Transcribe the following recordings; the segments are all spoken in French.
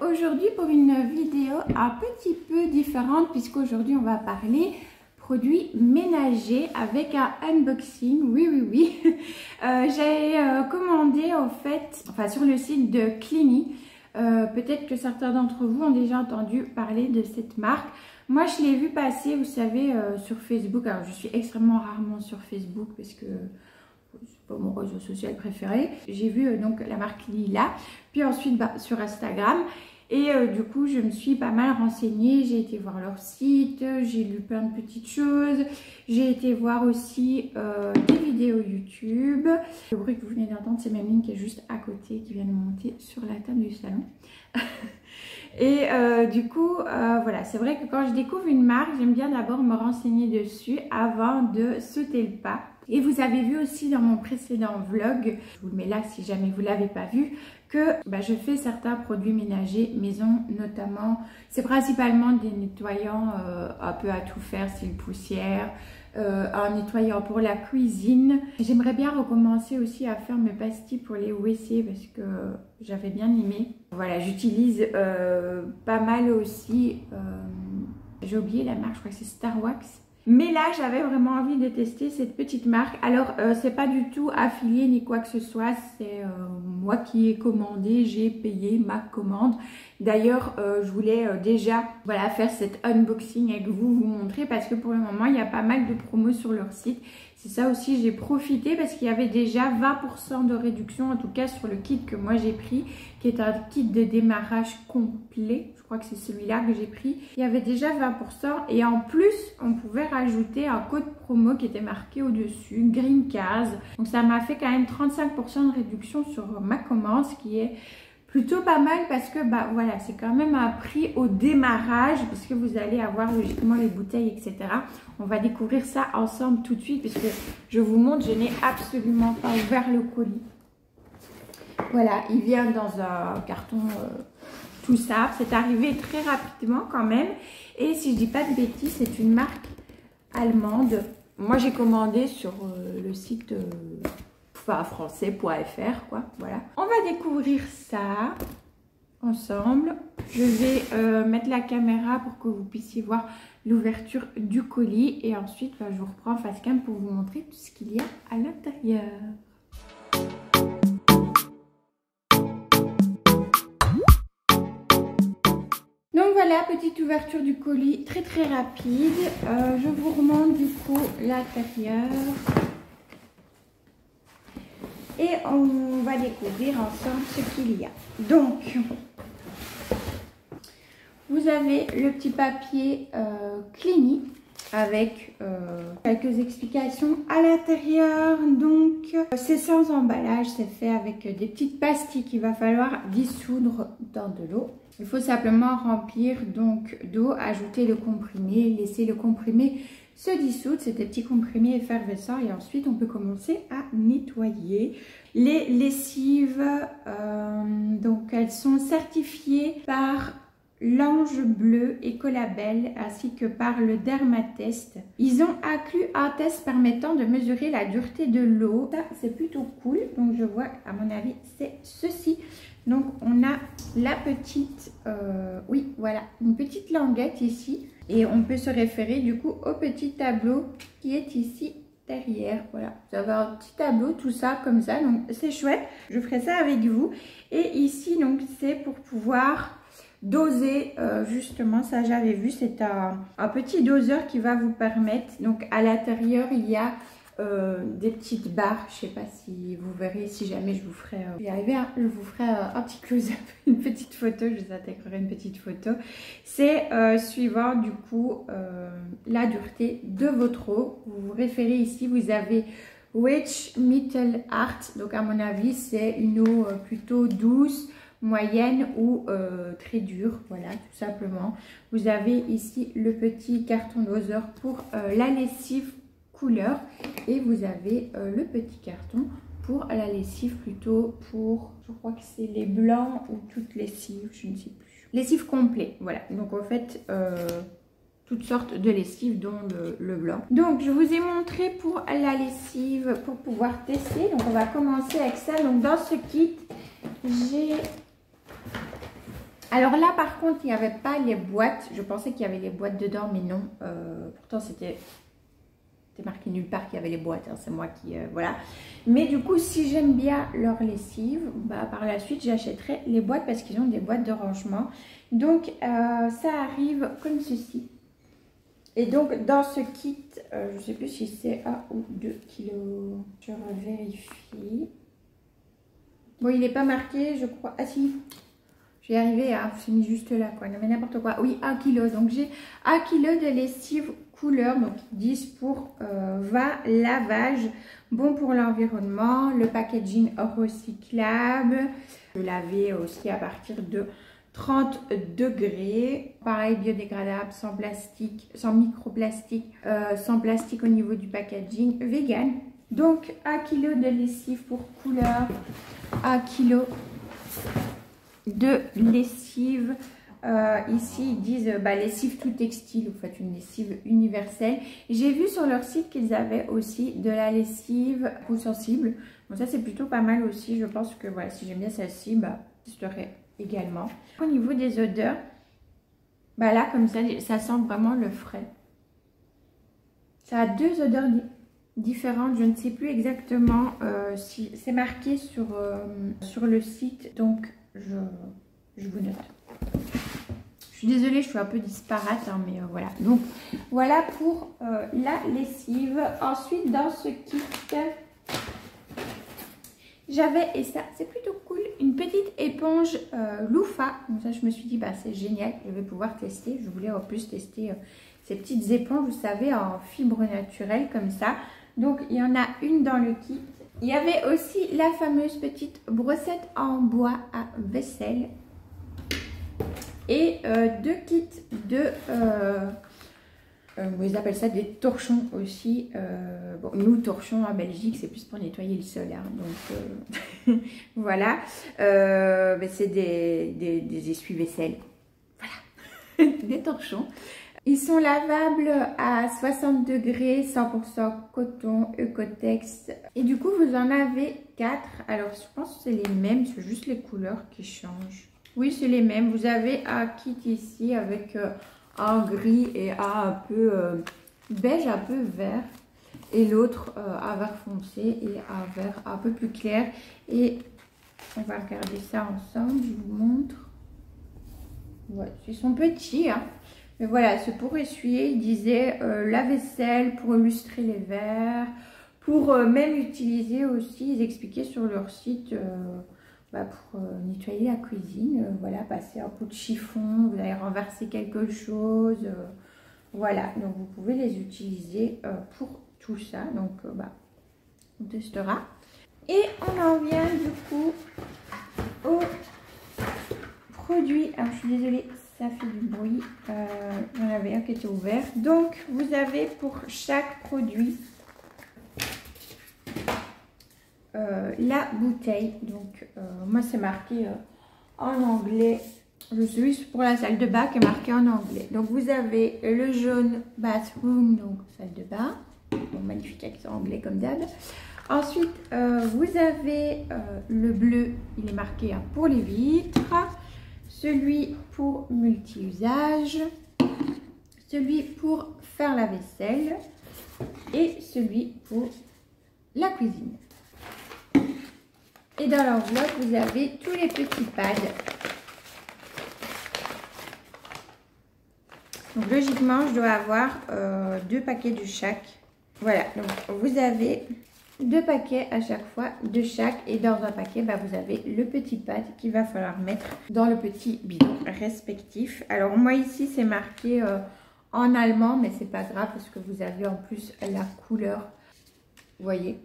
aujourd'hui pour une vidéo un petit peu différente puisqu'aujourd'hui on va parler produits ménagers avec un unboxing. Oui. J'ai commandé en fait, sur le site de Clini. Peut-être que certains d'entre vous ont déjà entendu parler de cette marque. Moi je l'ai vu passer, vous savez, sur Facebook. Alors je suis extrêmement rarement sur Facebook parce que c'est pas mon réseau social préféré. J'ai vu donc la marque Lila, puis ensuite sur Instagram. Et du coup, je me suis pas mal renseignée. J'ai été voir leur site, j'ai lu plein de petites choses. J'ai été voir aussi des vidéos YouTube. Le bruit que vous venez d'entendre, c'est Méline qui est juste à côté, qui vient de monter sur la table du salon. Et du coup, voilà, c'est vrai que quand je découvre une marque, j'aime bien d'abord me renseigner dessus avant de sauter le pas. Et vous avez vu aussi dans mon précédent vlog, je vous le mets là si jamais vous ne l'avez pas vu, que je fais certains produits ménagers maison, notamment, c'est principalement des nettoyants un peu à tout faire, style poussière, un nettoyant pour la cuisine. J'aimerais bien recommencer aussi à faire mes pastilles pour les WC parce que j'avais bien aimé. Voilà, j'utilise pas mal aussi, j'ai oublié la marque, je crois que c'est Star Wax. Mais là, j'avais vraiment envie de tester cette petite marque. Alors, c'est pas du tout affilié ni quoi que ce soit. C'est moi qui ai commandé, j'ai payé ma commande. D'ailleurs, je voulais déjà faire cet unboxing avec vous montrer parce que pour le moment, il y a pas mal de promos sur leur site. C'est ça aussi, j'ai profité parce qu'il y avait déjà 20% de réduction, en tout cas sur le kit que moi j'ai pris, qui est un kit de démarrage complet. Je crois que c'est celui-là que j'ai pris. Il y avait déjà 20% et en plus, on pouvait rajouter un code promo qui était marqué au-dessus, Green Cars. Donc ça m'a fait quand même 35% de réduction sur ma commande, ce qui est plutôt pas mal parce que c'est quand même un prix au démarrage parce que vous allez avoir logiquement les bouteilles, etc. On va découvrir ça ensemble tout de suite puisque je vous montre, je n'ai absolument pas ouvert le colis. Voilà, il vient dans un carton tout simple. C'est arrivé très rapidement quand même. Et si je dis pas de bêtises, c'est une marque allemande. Moi, j'ai commandé sur le site français.fr, quoi. Voilà. On va découvrir ça ensemble. Je vais mettre la caméra pour que vous puissiez voir l'ouverture du colis. Et ensuite, je vous reprends en face cam pour vous montrer tout ce qu'il y a à l'intérieur. Donc voilà, petite ouverture du colis très rapide. Je vous remonte du coup l'intérieur. Et on va découvrir ensemble ce qu'il y a. Donc, vous avez le petit papier Clini avec quelques explications à l'intérieur. Donc, c'est sans emballage, c'est fait avec des petites pastilles qu'il va falloir dissoudre dans de l'eau. Il faut simplement remplir donc d'eau, ajouter le comprimé, laisser le comprimé se dissoudre. C'est des petits comprimés effervescents et ensuite on peut commencer à nettoyer. Les lessives, donc elles sont certifiées par l'Ange Bleu Écolabel ainsi que par le Dermatest. Ils ont inclus un test permettant de mesurer la dureté de l'eau. Ça, c'est plutôt cool. Donc, je vois, à mon avis, c'est ceci. Donc, on a la petite, une petite languette ici. Et on peut se référer du coup au petit tableau qui est ici derrière. Voilà, vous avez un petit tableau, tout ça comme ça. Donc, c'est chouette. Je ferai ça avec vous. Et ici, donc, c'est pour pouvoir doser, justement, ça j'avais vu, c'est un petit doseur qui va vous permettre, donc à l'intérieur il y a des petites barres, je sais pas si vous verrez, si jamais je vous ferai, je vous ferai un petit close-up, une petite photo, je vous intégrerai une petite photo. C'est suivant du coup la dureté de votre eau. Vous vous référez ici, vous avez Witch Metal Art, donc à mon avis c'est une eau plutôt douce, moyenne ou très dure, voilà, tout simplement. Vous avez ici le petit carton doseur pour la lessive couleur et vous avez le petit carton pour la lessive plutôt pour, je crois que c'est les blancs ou toutes lessives, je ne sais plus. Lessive complet, voilà. Donc en fait, toutes sortes de lessives dont le blanc. Donc je vous ai montré pour la lessive pour pouvoir tester. Donc on va commencer avec ça. Donc dans ce kit, j'ai Alors là par contre il n'y avait pas les boîtes, je pensais qu'il y avait les boîtes dedans mais non, pourtant c'était marqué nulle part qu'il y avait les boîtes, hein. C'est moi qui voilà. Mais du coup si j'aime bien leur lessive, bah, par la suite j'achèterai les boîtes parce qu'ils ont des boîtes de rangement. Donc ça arrive comme ceci. Et donc dans ce kit, je ne sais plus si c'est 1 ou 2 kilos, je revérifie. Bon il n'est pas marqué je crois, ah si, je vais y arriver, hein. C'est mis juste là quoi, non mais n'importe quoi. Oui 1 kilo, donc j'ai 1 kilo de lessive couleur, donc 10 pour 20 lavage, bon pour l'environnement, le packaging recyclable, je laver aussi à partir de 30 degrés, pareil biodégradable, sans plastique, sans microplastique, sans plastique au niveau du packaging, vegan. Donc 1 kg de lessive pour couleur, 1 kg de lessive. Ici ils disent lessive tout textile, en fait une lessive universelle. J'ai vu sur leur site qu'ils avaient aussi de la lessive peau sensible. Bon ça c'est plutôt pas mal aussi, je pense que voilà, si j'aime bien celle-ci, je testerai également. Au niveau des odeurs, là comme ça sent vraiment le frais. Ça a 2 odeurs différentes, je ne sais plus exactement si c'est marqué sur le site, donc je vous note. Je suis désolée, je suis un peu disparate, hein, mais voilà. Donc, voilà pour la lessive. Ensuite, dans ce kit, j'avais, et ça, c'est plutôt cool, une petite éponge Loofah. Donc ça, je me suis dit, c'est génial, je vais pouvoir tester. Je voulais en plus tester ces petites éponges, vous savez, en fibre naturelle, comme ça. Donc, il y en a une dans le kit. Il y avait aussi la fameuse petite brossette en bois à vaisselle. Et 2 kits de, ils appellent ça des torchons aussi. Bon, nous, torchons en Belgique, c'est plus pour nettoyer le sol. Hein, donc, voilà. C'est des essuie-vaisselle. Voilà. Des torchons. Ils sont lavables à 60 degrés, 100% coton, Eucotex. Et du coup, vous en avez 4. Alors, je pense que c'est les mêmes, c'est juste les couleurs qui changent. Oui, c'est les mêmes. Vous avez un kit ici avec un gris et un peu beige, un peu vert. Et l'autre un vert foncé et un vert un peu plus clair. Et on va regarder ça ensemble. Je vous montre. Ouais, ils sont petits, hein. Mais voilà, c'est pour essuyer. Ils disaient la vaisselle, pour illustrer les verres, pour même utiliser aussi. Ils expliquaient sur leur site... pour nettoyer la cuisine, voilà, passer un pot de chiffon, vous allez renverser quelque chose, voilà, donc vous pouvez les utiliser pour tout ça, donc on testera. Et on en vient du coup au produit, alors je suis désolée, ça fait du bruit, il y en avait un qui était ouvert, donc vous avez pour chaque produit la bouteille. Donc moi c'est marqué en anglais, je suis pour la salle de bain qui est marqué en anglais. Donc vous avez le jaune bathroom, donc salle de bain, bon, magnifique accent anglais comme d'hab. Ensuite vous avez le bleu, il est marqué pour les vitres, celui pour multi-usage, celui pour faire la vaisselle et celui pour la cuisine. Et dans l'enveloppe, vous avez tous les petits pads. Donc logiquement, je dois avoir 2 paquets de chaque. Voilà, donc vous avez 2 paquets à chaque fois de chaque. Et dans un paquet, vous avez le petit pad qu'il va falloir mettre dans le petit bidon respectif. Alors moi ici, c'est marqué en allemand, mais c'est pas grave parce que vous avez en plus la couleur. Vous voyez ?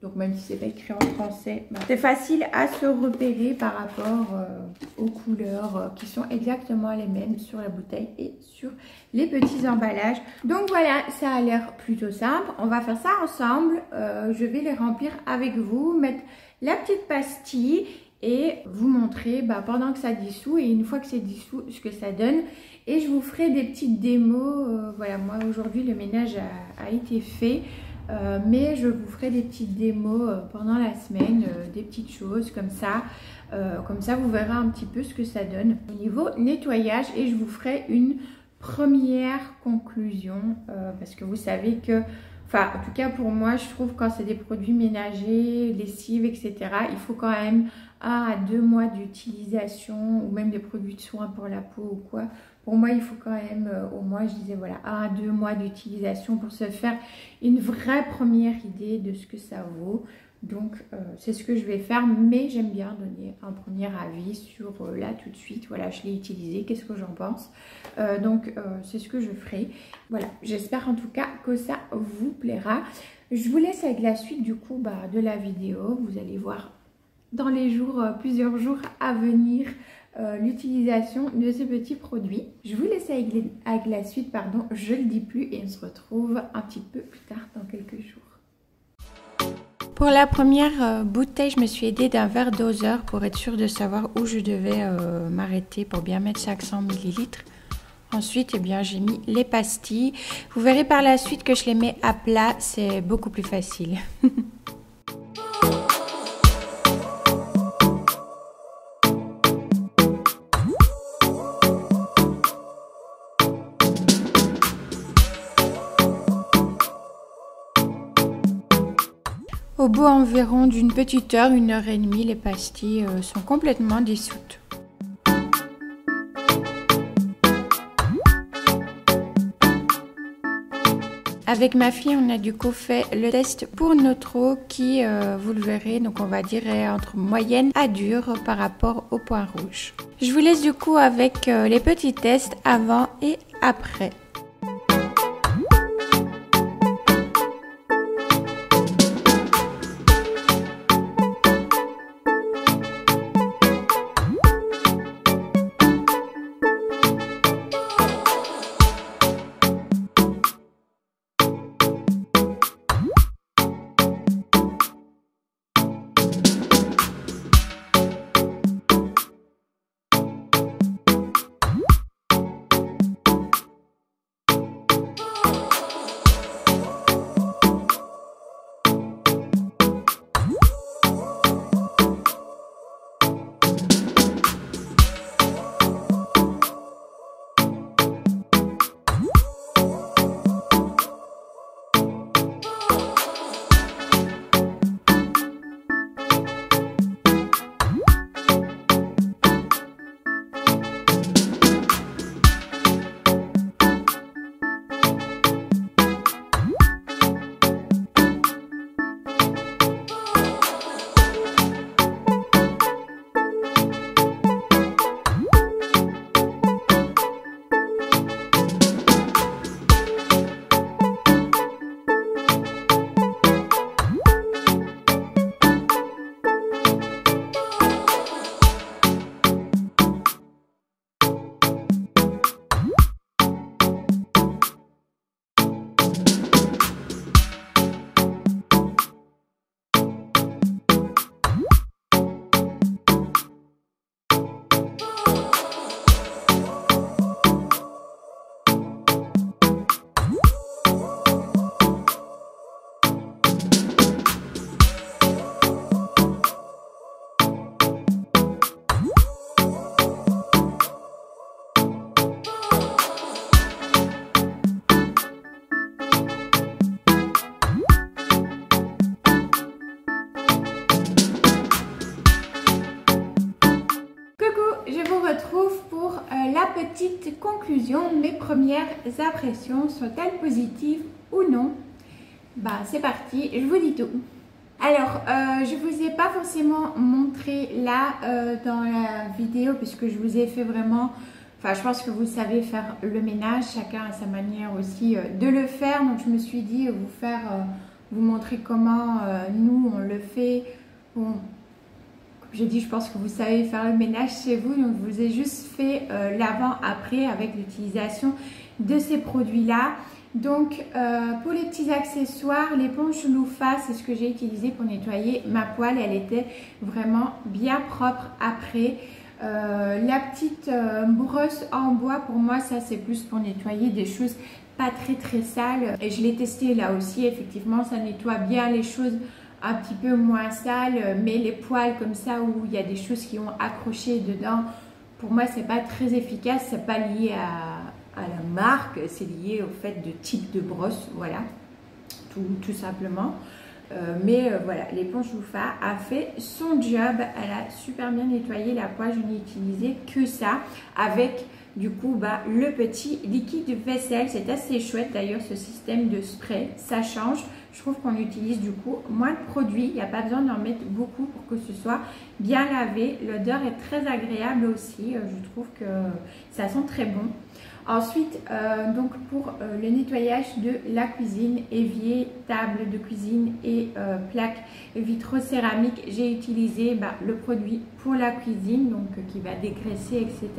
Donc même si c'est pas écrit en français, c'est facile à se repérer par rapport aux couleurs qui sont exactement les mêmes sur la bouteille et sur les petits emballages. Donc voilà, ça a l'air plutôt simple. On va faire ça ensemble. Je vais les remplir avec vous, mettre la petite pastille et vous montrer pendant que ça dissout et une fois que c'est dissous ce que ça donne. Et je vous ferai des petites démos. Voilà, moi aujourd'hui le ménage a été fait. mais je vous ferai des petites démos pendant la semaine, des petites choses comme ça. Comme ça, vous verrez un petit peu ce que ça donne au niveau nettoyage et je vous ferai une première conclusion parce que vous savez que, enfin, en tout cas pour moi, je trouve quand c'est des produits ménagers, lessive, etc., il faut quand même 1 à 2 mois d'utilisation ou même des produits de soins pour la peau ou quoi. Pour moi, il faut quand même au moins, je disais, voilà, 1 à 2 mois d'utilisation pour se faire une vraie première idée de ce que ça vaut. Donc, c'est ce que je vais faire, mais j'aime bien donner un premier avis sur là tout de suite. Voilà, je l'ai utilisé, qu'est-ce que j'en pense. C'est ce que je ferai. Voilà, j'espère en tout cas que ça vous plaira. Je vous laisse avec la suite du coup de la vidéo. Vous allez voir dans les jours, plusieurs jours à venir, l'utilisation de ce petit produit. Je vous laisse avec la suite, pardon, je le dis plus et on se retrouve un petit peu plus tard dans quelques jours. Pour la première bouteille, je me suis aidée d'un verre doseur pour être sûre de savoir où je devais m'arrêter pour bien mettre 500 ml. Ensuite, eh bien, j'ai mis les pastilles. Vous verrez par la suite que je les mets à plat, c'est beaucoup plus facile. Au bout environ d'une petite heure, 1h30, les pastilles sont complètement dissoutes. Avec ma fille, on a du coup fait le test pour notre eau qui, vous le verrez, donc on va dire entre moyenne à dure par rapport au point rouge. Je vous laisse du coup avec les petits tests avant et après. Petite conclusion, mes premières impressions sont-elles positives ou non? C'est parti, je vous dis tout. Alors, je vous ai pas forcément montré là dans la vidéo puisque je vous ai fait vraiment, enfin je pense que vous savez faire le ménage, chacun a sa manière aussi de le faire, donc je me suis dit vous montrer comment nous on le fait. Bon, j'ai dit, je pense que vous savez faire le ménage chez vous, donc je vous ai juste fait l'avant-après avec l'utilisation de ces produits-là. Donc, pour les petits accessoires, l'éponge loofah, c'est ce que j'ai utilisé pour nettoyer ma poêle. Elle était vraiment bien propre après. La petite brosse en bois, pour moi, ça c'est plus pour nettoyer des choses pas très sale. Et je l'ai testé là aussi, effectivement, ça nettoie bien les choses un petit peu moins sales, mais les poils comme ça où il y a des choses qui ont accroché dedans, pour moi c'est pas très efficace. C'est pas lié à la marque, c'est lié au fait de type de brosse, voilà, tout simplement. Voilà, l'éponge Loofah a fait son job, elle a super bien nettoyé la poêle. Je n'ai utilisé que ça avec du coup le petit liquide vaisselle. C'est assez chouette d'ailleurs ce système de spray, ça change. Je trouve qu'on utilise du coup moins de produits, il n'y a pas besoin d'en mettre beaucoup pour que ce soit bien lavé. L'odeur est très agréable aussi, je trouve que ça sent très bon. Ensuite, donc pour le nettoyage de la cuisine, évier, table de cuisine et plaque vitrocéramique, j'ai utilisé le produit pour la cuisine, donc qui va dégraisser, etc.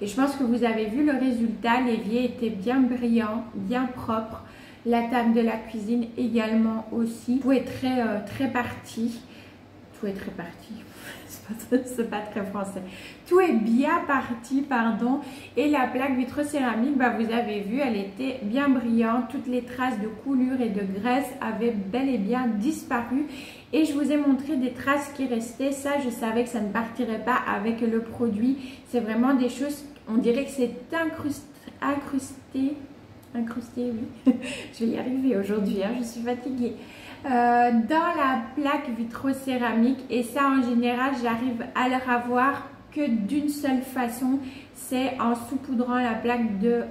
Et je pense que vous avez vu le résultat, l'évier était bien brillant, bien propre. La table de la cuisine également aussi. Tout est très parti. Tout est très parti. C'est pas très français. Tout est bien parti, pardon. Et la plaque vitrocéramique, vous avez vu, elle était bien brillante. Toutes les traces de coulure et de graisse avaient bel et bien disparu. Et je vous ai montré des traces qui restaient. Ça, je savais que ça ne partirait pas avec le produit. C'est vraiment des choses, on dirait que c'est incrusté, oui. Je vais y arriver aujourd'hui, je suis fatiguée. Dans la plaque vitrocéramique, et ça en général j'arrive à le revoir que d'une seule façon, c'est en saupoudrant la plaque de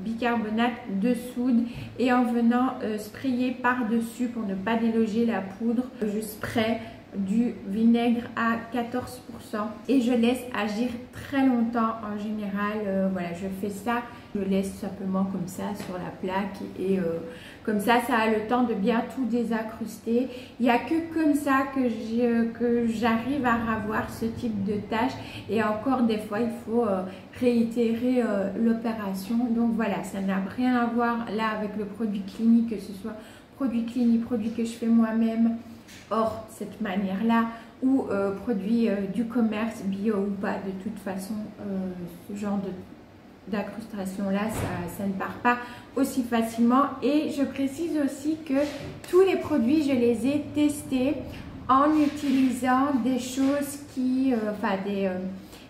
bicarbonate de soude et en venant sprayer par dessus pour ne pas déloger la poudre. Je spray du vinaigre à 14% et je laisse agir très longtemps en général. Voilà, je fais ça, je laisse simplement comme ça sur la plaque et comme ça a le temps de bien tout désincruster. Il n'y a que comme ça que j'arrive à revoir ce type de tâche, et encore des fois il faut réitérer l'opération. Donc voilà, ça n'a rien à voir là avec le produit clinique, que ce soit produit clinique, produit que je fais moi-même hors cette manière-là, ou produits du commerce, bio ou pas. De toute façon, ce genre d'incrustation-là, ça ne part pas aussi facilement. Et je précise aussi que tous les produits, je les ai testés en utilisant des choses qui,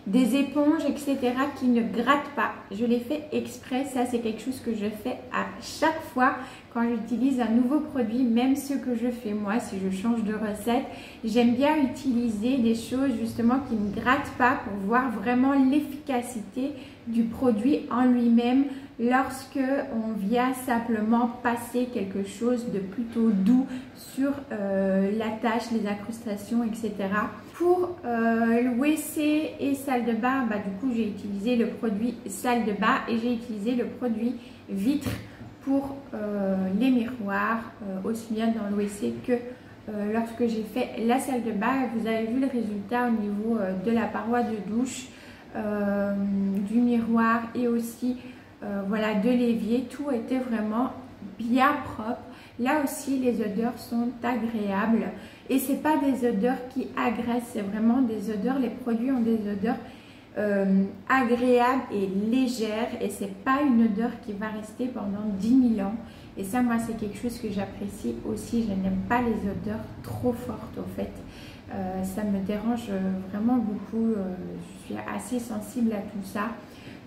des éponges, etc., qui ne grattent pas. Je l'ai fait exprès. Ça, c'est quelque chose que je fais à chaque fois quand j'utilise un nouveau produit, même ce que je fais moi, si je change de recette. J'aime bien utiliser des choses justement qui ne grattent pas pour voir vraiment l'efficacité du produit en lui-même lorsque on vient simplement passer quelque chose de plutôt doux sur la tâche, les incrustations, etc. Pour le WC et salle de bain, du coup j'ai utilisé le produit salle de bain et j'ai utilisé le produit vitre pour les miroirs, aussi bien dans le WC que lorsque j'ai fait la salle de bain. Vous avez vu le résultat au niveau de la paroi de douche, du miroir et aussi voilà, de l'évier. Tout était vraiment bien propre. Là aussi les odeurs sont agréables et c'est pas des odeurs qui agressent, c'est vraiment des odeurs, les produits ont des odeurs agréable et légère, et c'est pas une odeur qui va rester pendant 10 000 ans. Et ça, moi, c'est quelque chose que j'apprécie aussi. Je n'aime pas les odeurs trop fortes, au fait. Ça me dérange vraiment beaucoup. Je suis assez sensible à tout ça.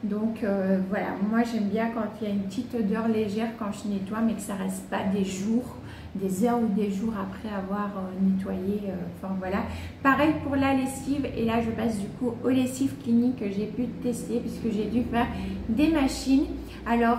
Donc voilà, moi j'aime bien quand il y a une petite odeur légère quand je nettoie, mais que ça reste pas des jours, des heures ou des jours après avoir nettoyé. Enfin voilà. Pareil pour la lessive, et là je passe du coup aux lessives cliniques que j'ai pu tester puisque j'ai dû faire des machines. Alors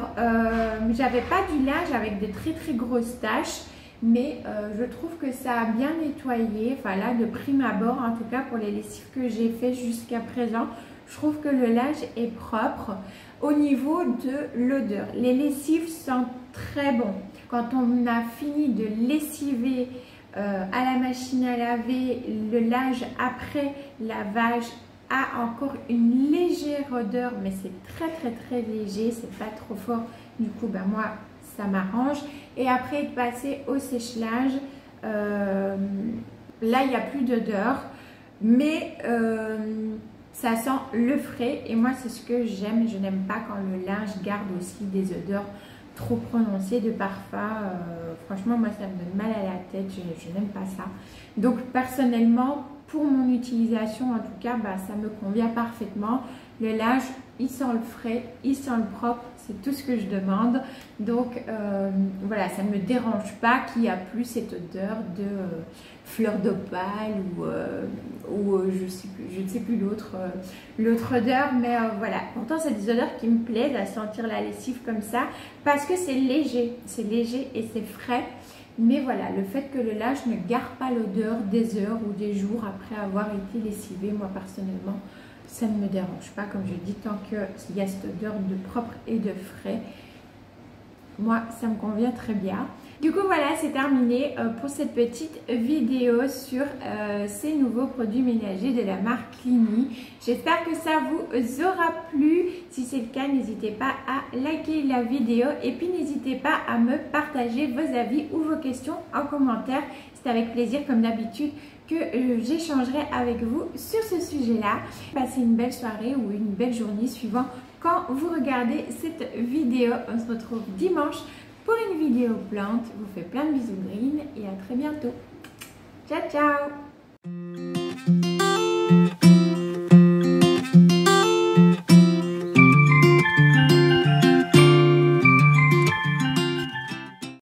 j'avais pas du linge avec de très grosses taches, mais je trouve que ça a bien nettoyé. Enfin là, de prime abord, en tout cas pour les lessives que j'ai fait jusqu'à présent, je trouve que le linge est propre. Au niveau de l'odeur, les lessives sentent très bon. Quand on a fini de lessiver à la machine à laver, le linge après lavage a encore une légère odeur, mais c'est très léger, c'est pas trop fort. Du coup, moi, ça m'arrange. Et après de passer au sèche-linge, là, il n'y a plus d'odeur, mais ça sent le frais, et moi c'est ce que j'aime. Je n'aime pas quand le linge garde aussi des odeurs trop prononcé de parfum. Franchement, moi, ça me donne mal à la tête. Je n'aime pas ça. Donc, personnellement, pour mon utilisation, en tout cas, bah, ça me convient parfaitement. Le linge, il sent le frais, il sent le propre, c'est tout ce que je demande. Donc voilà, ça ne me dérange pas qu'il n'y a plus cette odeur de fleur d'opale ou je ne sais plus l'autre odeur. Mais voilà, pourtant c'est des odeurs qui me plaisent à sentir la lessive comme ça parce que c'est léger et c'est frais. Mais voilà, le fait que le linge ne garde pas l'odeur des heures ou des jours après avoir été lessivé, moi personnellement, ça ne me dérange pas. Comme je dis, tant qu'il y a cette odeur de propre et de frais, moi, ça me convient très bien. Du coup, voilà, c'est terminé pour cette petite vidéo sur ces nouveaux produits ménagers de la marque Clinique. J'espère que ça vous aura plu. Si c'est le cas, n'hésitez pas à liker la vidéo et puis n'hésitez pas à me partager vos avis ou vos questions en commentaire. C'est avec plaisir, comme d'habitude, que j'échangerai avec vous sur ce sujet-là. Passez une belle soirée ou une belle journée suivant quand vous regardez cette vidéo. On se retrouve dimanche pour une vidéo plante. Je vous fais plein de bisous green et à très bientôt. Ciao, ciao!